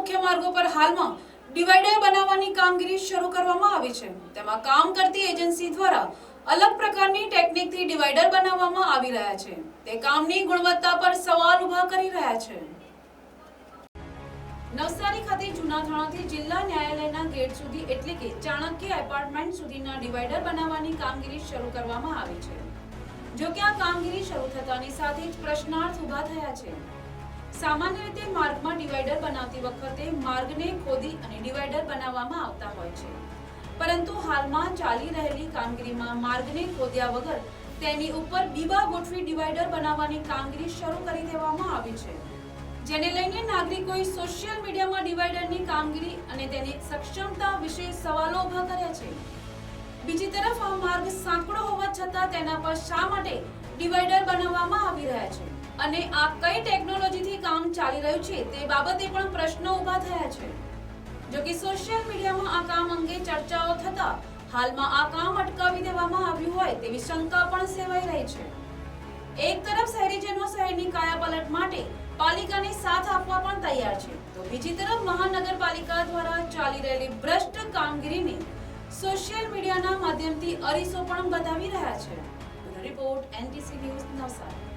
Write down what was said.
મુખ્ય માર્ગો પર હાલમાં ડિવાઈડર બનાવવાની કામગીરી શરૂ કરવામાં આવી છે। તેમાં કામ કરતી એજન્સી દ્વારા અલગ પ્રકારની ટેકનિકથી ડિવાઈડર બનાવવામાં આવી રહ્યા છે। તે કામની ગુણવત્તા પર સવાલ ઊભા કરી રહ્યા છે। નવસારી ખાતે જૂના થાણાથી જિલ્લા ન્યાયાલયના ગેટ સુધી એટલે કે ચાણક્ય એપાર્ટમેન્ટ સુધીના ડિવાઈડર બનાવવાની કામગીરી શરૂ કરવામાં આવી છે। જો કે આ કામગીરી શરૂ થતાની સાથે જ પ્રશ્નાર્થ ઊભા થયા છે। સામાન્ય રીતે માર્ગમાં ડિવાઈડર બનાવતી વખતે માર્ગને ખોદી અને ડિવાઈડર બનાવવામાં આવતા હોય છે, પરંતુ હાલમાં ચાલી રહેલી કામગીરીમાં માર્ગને ખોદ્યા વગર તેની ઉપર બીબા ગોઠવી ડિવાઈડર બનાવવાની કામગીરી શરૂ કરી દેવામાં આવી છે, જેને લઈને નાગરિકોએ સોશિયલ મીડિયામાં ડિવાઈડરની કામગીરી અને તેની સક્ષમતા વિશે સવાલો ઊભા કર્યા છે। બીજી તરફ આ માર્ગ સાંકડો હોવા છતાં તેના પર શા માટે ડિવાઈડર બનાવવામાં આવી રહ્યા છે અને આ કઈ ટેકનોલોજીથી કામ ચાલી રહ્યું છે તે બાબતે પણ પ્રશ્નો ઊભા થયા છે। જો કે સોશિયલ મીડિયામાં આ કામ અંગે ચર્ચાઓ થતા હાલમાં આ કામ અટકાવી દેવામાં આવ્યું હોય તેવી શંકા પણ સેવાઈ રહી છે। એક તરફ શહેરીજનો શહેરની કાયાપલટ માટે પાલિકાને સાથ આપવા પણ તૈયાર છે, તો બીજી તરફ મહાનગરપાલિકા દ્વારા ચાલી રહેલી ભ્રષ્ટ કામગીરીને સોશિયલ મીડિયાના માધ્યમથી અરીસો પણ બતાવી રહ્યા છે। Report NTC news Navsari.